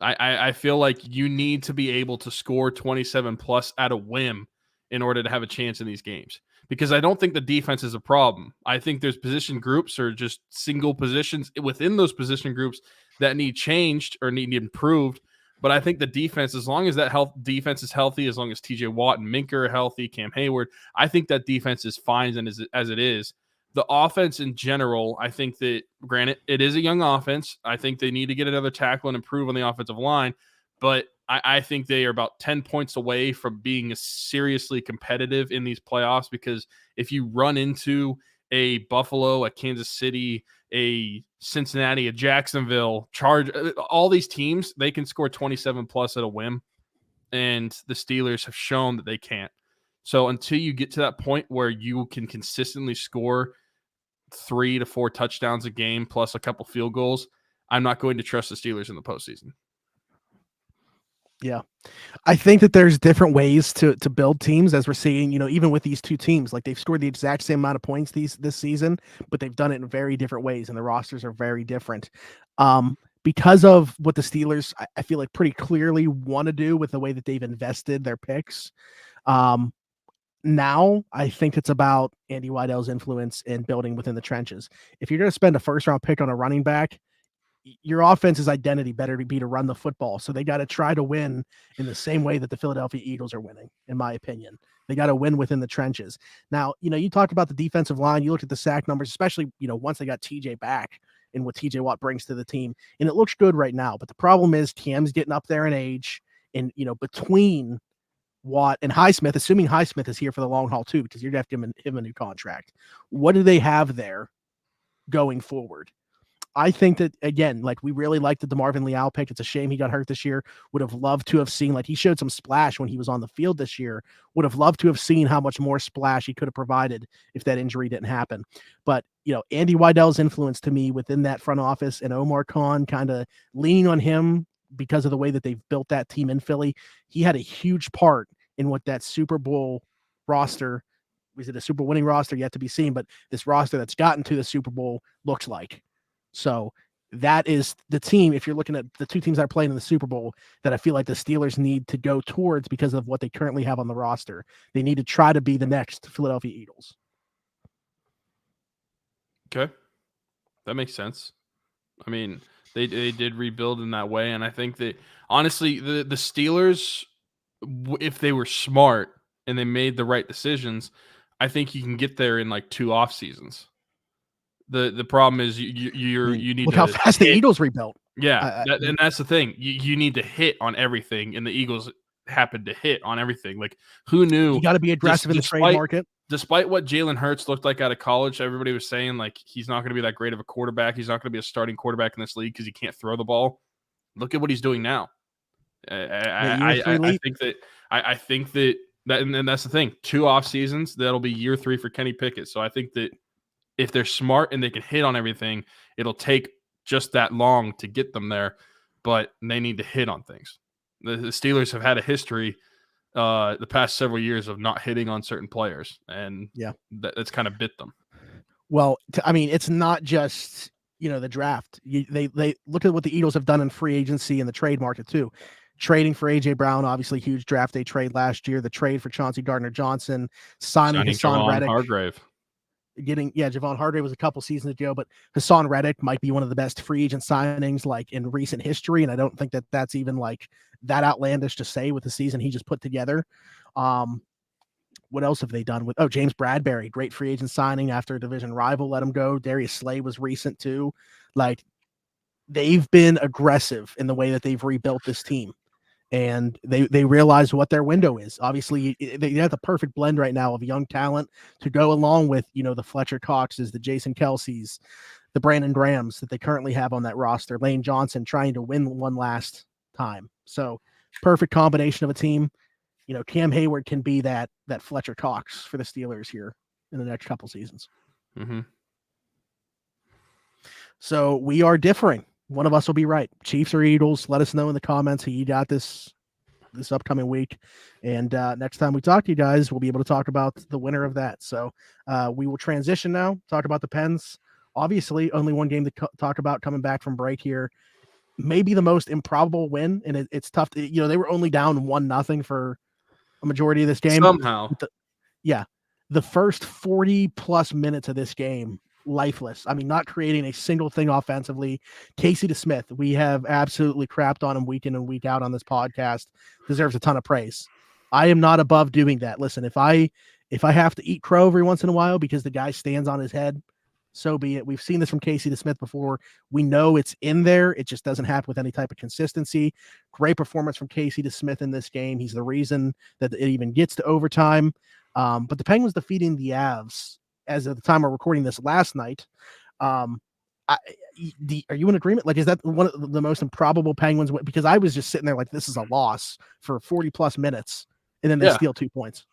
I feel like you need to be able to score 27 plus at a whim in order to have a chance in these games, because I don't think the defense is a problem. I think there's position groups or just single positions within those position groups that need changed or need improved. But I think the defense, as long as that defense is healthy, as long as TJ Watt and Minka are healthy, Cam Hayward, I think that defense is fine as it is. The offense in general, I think that, granted, it is a young offense. I think they need to get another tackle and improve on the offensive line. But I think they are about 10 points away from being seriously competitive in these playoffs, because if you run into a Buffalo, a Kansas City, a Cincinnati, a Jacksonville, all these teams, they can score 27 plus at a whim, and the Steelers have shown that they can't. So until you get to that point where you can consistently score 3 to 4 touchdowns a game plus a couple field goals, I'm not going to trust the Steelers in the postseason. Yeah. I think that there's different ways to build teams, as we're seeing, even with these two teams. Like, they've scored the exact same amount of points this season, but they've done it in very different ways, and the rosters are very different. Because of what the Steelers, I feel like, pretty clearly want to do with the way that they've invested their picks. Now, I think it's about Andy Weidl's influence in building within the trenches. If you're going to spend a first-round pick on a running back, your offense's identity better be to run the football. So they got to try to win in the same way that the Philadelphia Eagles are winning, in my opinion. They got to win within the trenches. Now, you talked about the defensive line. You look at the sack numbers, especially, once they got TJ back and what TJ Watt brings to the team. And it looks good right now. But the problem is Cam's getting up there in age. And, between Watt and Highsmith, assuming Highsmith is here for the long haul too, because you're going to have to give him a new contract. What do they have there going forward? I think that, again, like, we really liked the DeMarvin Leal pick. It's a shame he got hurt this year. Would have loved to have seen, like, he showed some splash when he was on the field this year. Would have loved to have seen how much more splash he could have provided if that injury didn't happen. But, Andy Weidl's influence to me within that front office, and Omar Khan kind of leaning on him because of the way that they've built that team in Philly, he had a huge part in what that Super Bowl roster, was it a Super Bowl winning roster? Yet to be seen, but this roster that's gotten to the Super Bowl looks like. So that is the team, if you're looking at the two teams that are playing in the Super Bowl, that I feel like the Steelers need to go towards because of what they currently have on the roster. They need to try to be the next Philadelphia Eagles. Okay. That makes sense. I mean, they did rebuild in that way, and I think that, honestly, the Steelers, if they were smart and they made the right decisions, I think you can get there in like 2 off seasons. The problem is you need look to how fast the Eagles rebuilt. Yeah, and that's the thing. You need to hit on everything, and the Eagles happened to hit on everything. Like, who knew? You got to be aggressive in the trade market. Despite what Jalen Hurts looked like out of college, everybody was saying, like, he's not going to be that great of a quarterback. He's not going to be a starting quarterback in this league because he can't throw the ball. Look at what he's doing now. I think that, and that's the thing. 2 off seasons, that'll be year 3 for Kenny Pickett. So I think that if they're smart and they can hit on everything, it'll take just that long to get them there, but they need to hit on things. The Steelers have had a history the past several years of not hitting on certain players, and that's kind of bit them. Well, it's not just, the draft. They look at what the Eagles have done in free agency and the trade market too. Trading for A.J. Brown, obviously huge draft day trade last year. The trade for Chauncey Gardner-Johnson, signing Hassan Reddick. Hargrave. Javon Hargrave was a couple seasons ago, but Hassan Reddick might be one of the best free agent signings like in recent history, and I don't think that that's even like that outlandish to say with the season he just put together. What else have they done with? James Bradbury, great free agent signing after a division rival let him go. Darius Slay was recent too. Like, they've been aggressive in the way that they've rebuilt this team. And they realize what their window is. Obviously, they have the perfect blend right now of young talent to go along with, the Fletcher Coxes, the Jason Kelce's, the Brandon Grahams that they currently have on that roster, Lane Johnson trying to win one last time. So perfect combination of a team. Cam Hayward can be that Fletcher Cox for the Steelers here in the next couple seasons. Mm-hmm. So we are differing. One of us will be right. Chiefs or Eagles. Let us know in the comments who you got this upcoming week. And next time we talk to you guys, we'll be able to talk about the winner of that. So we will transition now, talk about the Pens. Obviously, only one game to talk about coming back from break here. Maybe the most improbable win, and it's tough to, they were only down 1-0 for a majority of this game. Somehow. The first 40 plus minutes of this game, lifeless. I mean, not creating a single thing offensively. Casey DeSmith, we have absolutely crapped on him week in and week out on this podcast, deserves a ton of praise. I am not above doing that. Listen, if I have to eat crow every once in a while because the guy stands on his head, so be it. We've seen this from Casey DeSmith before. We know it's in there. It just doesn't happen with any type of consistency. Great performance from Casey DeSmith in this game. He's the reason that it even gets to overtime. But the Penguins defeating the Avs as of the time of recording this last night. Are you in agreement? Like, is that one of the most improbable Penguins? Because I was just sitting there like, this is a loss for 40 plus minutes, and then they steal 2 points.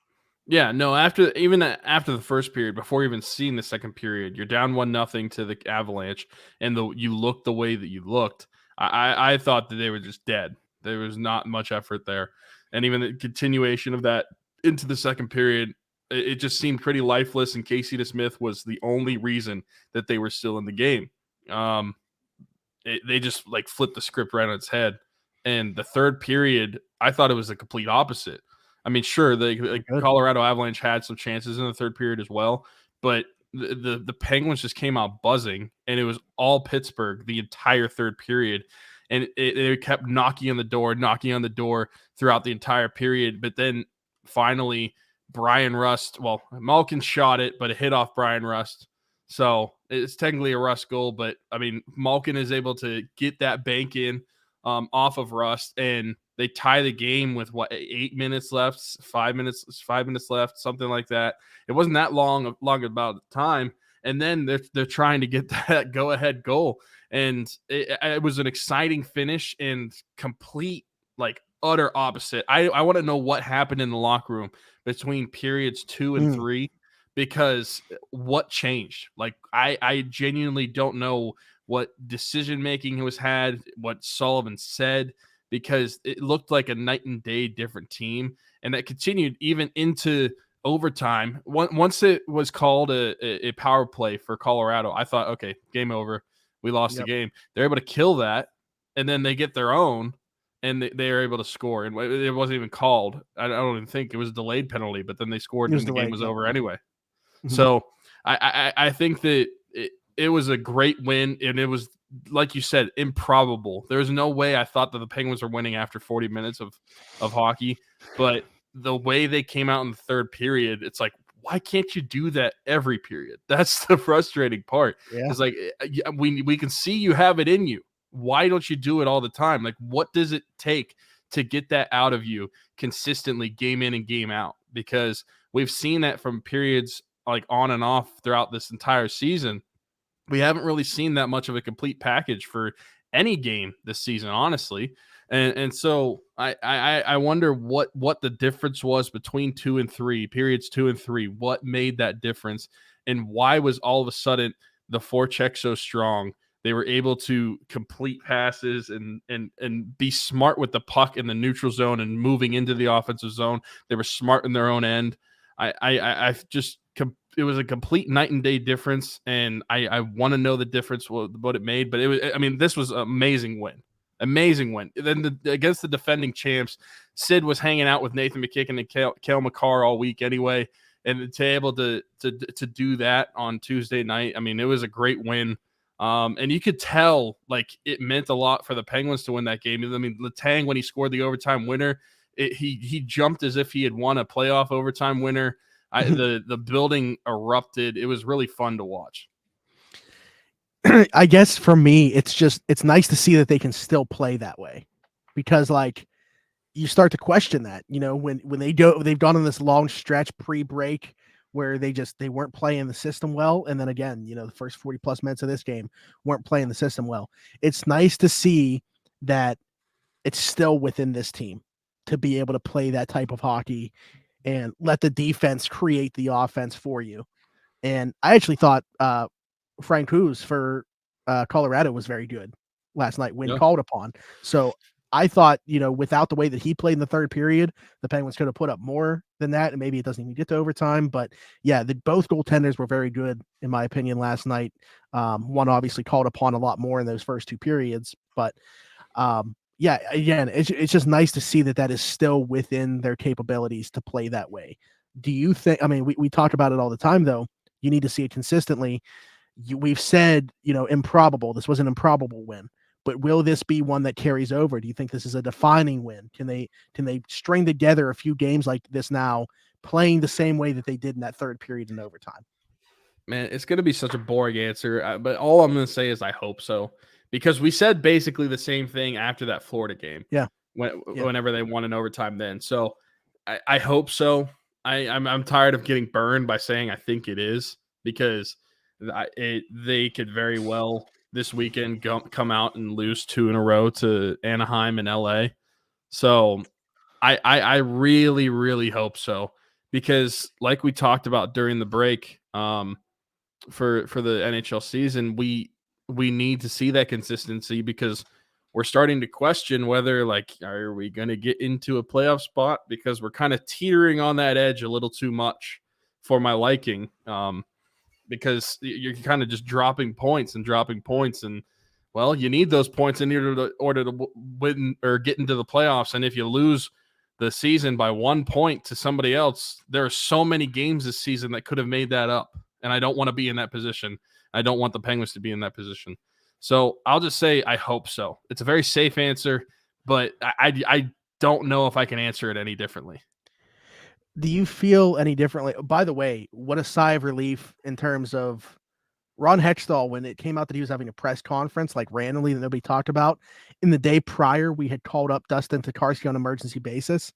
Yeah, no, after the first period, before even seeing the second period, you're down 1-0 to the Avalanche, and you looked the way that you looked. I thought that they were just dead. There was not much effort there. And even the continuation of that into the second period, it just seemed pretty lifeless, and Casey DeSmith was the only reason that they were still in the game. They just like flipped the script right on its head. And the third period, I thought it was the complete opposite. I mean, sure, the Colorado Avalanche had some chances in the third period as well, but the Penguins just came out buzzing, and it was all Pittsburgh the entire third period. And they kept knocking on the door throughout the entire period. But then finally, Brian Rust, Malkin shot it, but it hit off Brian Rust. So it's technically a Rust goal, but I mean, Malkin is able to get that bank in off of Rust, and they tie the game with 8 minutes left, 5 minutes left, something like that. It wasn't that long about the time. And then they're trying to get that go-ahead goal. And it was an exciting finish and complete, utter opposite. I want to know what happened in the locker room between periods 2 and 3, because what changed? I genuinely don't know what decision-making was had, what Sullivan said, because it looked like a night and day different team. And that continued even into overtime. Once it was called a power play for Colorado, I thought, okay, game over. We lost the game. They're able to kill that, and then they get their own, and they are able to score. And it wasn't even called. I don't even think it was a delayed penalty, but then they scored and the game was over anyway. Mm-hmm. So I think that it was a great win, and it was, like you said, improbable. There's no way I thought that the Penguins were winning after 40 minutes of hockey, but the way they came out in the third period, it's like, why can't you do that every period? That's the frustrating part. Yeah. It's like, we can see you have it in you. Why don't you do it all the time? Like, what does it take to get that out of you consistently, game in and game out? Because we've seen that from periods like on and off throughout this entire season. We haven't really seen that much of a complete package for any game this season, honestly. And so I wonder what the difference was between 2 and 3, periods 2 and 3. What made that difference, and why was all of a sudden the forecheck so strong? They were able to complete passes and be smart with the puck in the neutral zone and moving into the offensive zone. They were smart in their own end. It was a complete night and day difference, and I want to know the difference, what it made. But this was an amazing win. Then against the defending champs, Sid was hanging out with Nathan McKinnon and Cale Makar all week anyway, and to be able to do that on Tuesday night, it was a great win. And you could tell it meant a lot for the Penguins to win that game. Letang, when he scored the overtime winner, he jumped as if he had won a playoff overtime winner. The building erupted. It was really fun to watch. I guess for me, it's nice to see that they can still play that way, because you start to question that, when they've gone on this long stretch pre-break where they weren't playing the system well. And then again, the first 40 plus minutes of this game weren't playing the system well. It's nice to see that it's still within this team to be able to play that type of hockey and let the defense create the offense for you. And I actually thought Frank Hughes for Colorado was very good last night when called upon. So I thought, without the way that he played in the third period, the Penguins could have put up more than that, and maybe it doesn't even get to overtime. But yeah, both goaltenders were very good, in my opinion, last night. One obviously called upon a lot more in those first two periods, but yeah, again, it's just nice to see that is still within their capabilities to play that way. Do you think? I mean, we talk about it all the time, though. You need to see it consistently. We've said, improbable. This was an improbable win. But will this be one that carries over? Do you think this is a defining win? Can they string together a few games like this now, playing the same way that they did in that third period in overtime? Man, it's going to be such a boring answer, but all I'm going to say is I hope so, because we said basically the same thing after that Florida game. Yeah. Whenever they won in overtime then. So I hope so. I'm tired of getting burned by saying I think it is, because they could very well this weekend come out and lose 2 in a row to Anaheim and LA. So I really, really hope so, because like we talked about during the break, for the NHL season, we need to see that consistency, because we're starting to question whether, like, are we going to get into a playoff spot, because we're kind of teetering on that edge a little too much for my liking. Because you're kind of just dropping points. And well, you need those points in order to win or get into the playoffs. And if you lose the season by 1 point to somebody else, there are so many games this season that could have made that up. And I don't want to be in that position. I don't want the Penguins to be in that position. So I'll just say I hope so. It's a very safe answer, but I don't know if I can answer it any differently. Do you feel any differently? By the way, what a sigh of relief in terms of Ron Hextall, when it came out that he was having a press conference, like randomly that nobody talked about. In the day prior, we had called up Dustin Tokarski on an emergency basis.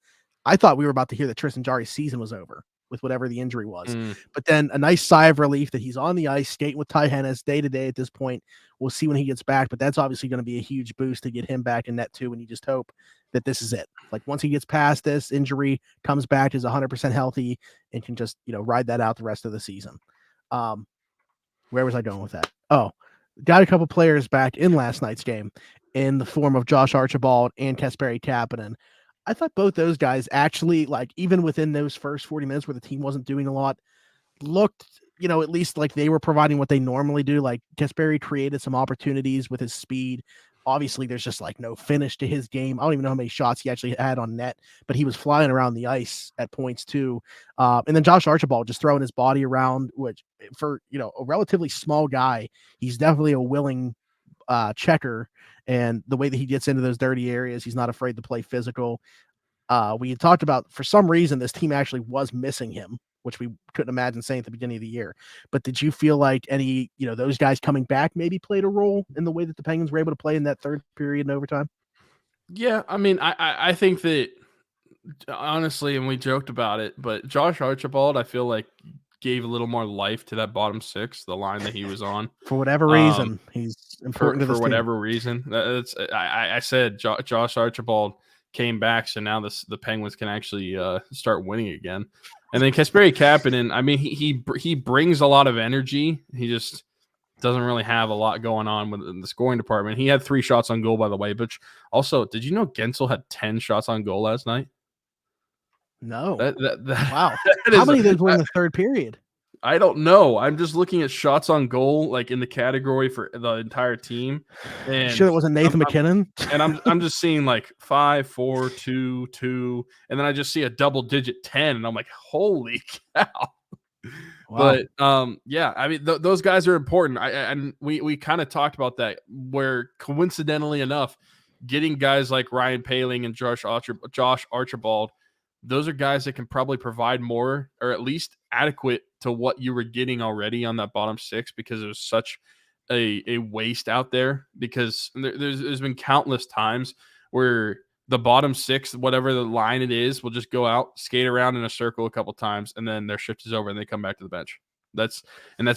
I thought we were about to hear that Tristan Jarry's season was over with whatever the injury was. But then a nice sigh of relief that he's on the ice, skating with Ty Hennes day to day at this point. We'll see when he gets back, but that's obviously going to be a huge boost to get him back in net too, and you just hope that this is it. Like, once he gets past this injury, comes back, is 100% healthy, and can just, ride that out the rest of the season. Where was I going with that? Oh, got a couple players back in last night's game in the form of Josh Archibald and Kasperi Kapanen. I thought both those guys actually, like, even within those first 40 minutes where the team wasn't doing a lot, looked, at least like they were providing what they normally do. Like, Kasperi created some opportunities with his speed. Obviously, there's just like no finish to his game. I don't even know how many shots he actually had on net, but he was flying around the ice at points too. And then Josh Archibald just throwing his body around, which for, a relatively small guy, he's definitely a willing checker. And the way that he gets into those dirty areas, he's not afraid to play physical. We had talked about, for some reason, this team actually was missing him, which we couldn't imagine saying at the beginning of the year. But did you feel like any, those guys coming back maybe played a role in the way that the Penguins were able to play in that third period in overtime? Yeah, I mean, I think that, honestly, and we joked about it, but Josh Archibald, I feel like, gave a little more life to that bottom six, the line that he was on. For whatever reason, he's important to this for whatever reason. I said Josh Archibald came back, so now the Penguins can actually start winning again. And then Kasperi Kapanen, I mean, he brings a lot of energy. He just doesn't really have a lot going on in the scoring department. He had 3 shots on goal, by the way. But also, did you know Gensel had 10 shots on goal last night? No. Wow. How many of those were in the third period? I don't know. I'm just looking at shots on goal, like in the category for the entire team. And sure it wasn't Nathan McKinnon? And I'm just seeing like 5, 4, 2, 2, and then I just see a double-digit 10, and I'm like, holy cow. Wow. But yeah, I mean, those guys are important. And we kind of talked about that, where coincidentally enough, getting guys like Ryan Poehling and Josh Archibald, those are guys that can probably provide more, or at least adequate to what you were getting already on that bottom six, because it was such a waste out there. Because there's been countless times where the bottom 6, whatever the line it is, will just go out, skate around in a circle a couple times, and then their shift is over and they come back to the bench. That's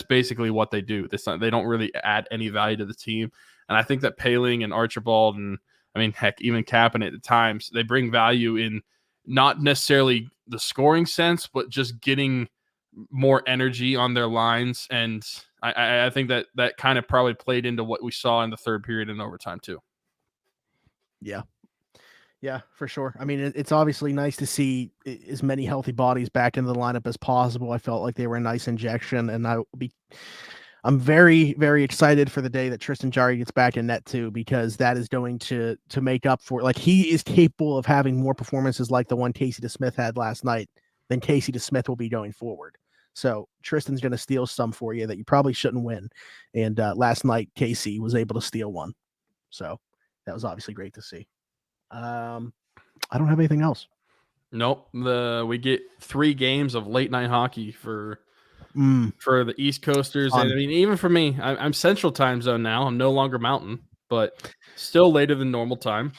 basically what they do. They don't really add any value to the team. And I think that Poehling and Archibald and, I mean, heck, even Kapanen at times, they bring value in not necessarily the scoring sense, but just getting more energy on their lines. And I think that kind of probably played into what we saw in the third period and overtime too. Yeah, for sure. I mean, it's obviously nice to see as many healthy bodies back into the lineup as possible. I felt like they were a nice injection, and I'm very, very excited for the day that Tristan Jarry gets back in net too, because that is going to make up for, like, he is capable of having more performances like the one Casey DeSmith had last night than Casey DeSmith will be going forward. So Tristan's going to steal some for you that you probably shouldn't win. And last night, Casey was able to steal one. So that was obviously great to see. I don't have anything else. Nope. We get 3 games of late night hockey for the East Coasters. And I mean, even for me, I'm Central Time Zone now. I'm no longer Mountain, but still later than normal time.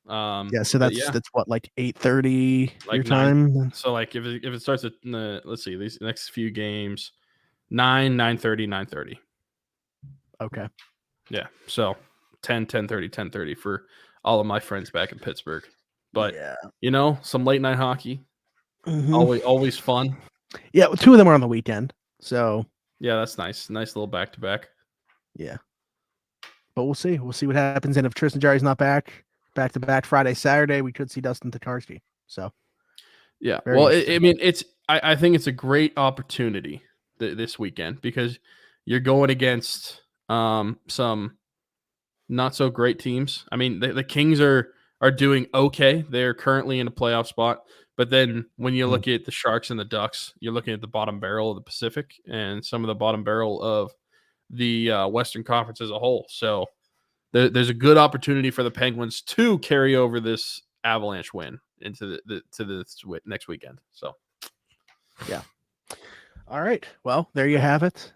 So that's what, like 8:30 like your time. So like if it starts at let's see, these next few games, 9:30, 9:30. Okay. Yeah. So 10:30 for all of my friends back in Pittsburgh. But some late night hockey, always fun. Yeah, 2 of them are on the weekend, so yeah, that's nice. Nice little back to back. Yeah, but we'll see. We'll see what happens, and if Tristan Jarry's not back to back Friday, Saturday, we could see Dustin Tokarski. So yeah, well, I think it's a great opportunity this weekend, because you're going against some not so great teams. I mean, the Kings are doing okay. They're currently in a playoff spot. But then when you look at the Sharks and the Ducks, you're looking at the bottom barrel of the Pacific and some of the bottom barrel of the Western Conference as a whole. So there's a good opportunity for the Penguins to carry over this Avalanche win into the next weekend. So, yeah. All right. Well, there you have it.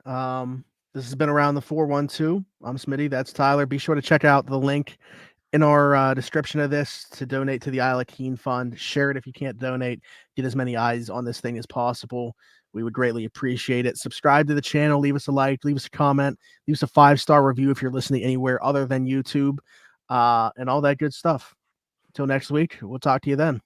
This has been Around the 412. I'm Smitty. That's Tyler. Be sure to check out the link in our description of this to donate to the Isla Keen Fund. Share it if you can't donate. Get as many eyes on this thing as possible. We would greatly appreciate it. Subscribe to the channel. Leave us a like. Leave us a comment. Leave us a 5-star review if you're listening anywhere other than YouTube, and all that good stuff. Until next week, we'll talk to you then.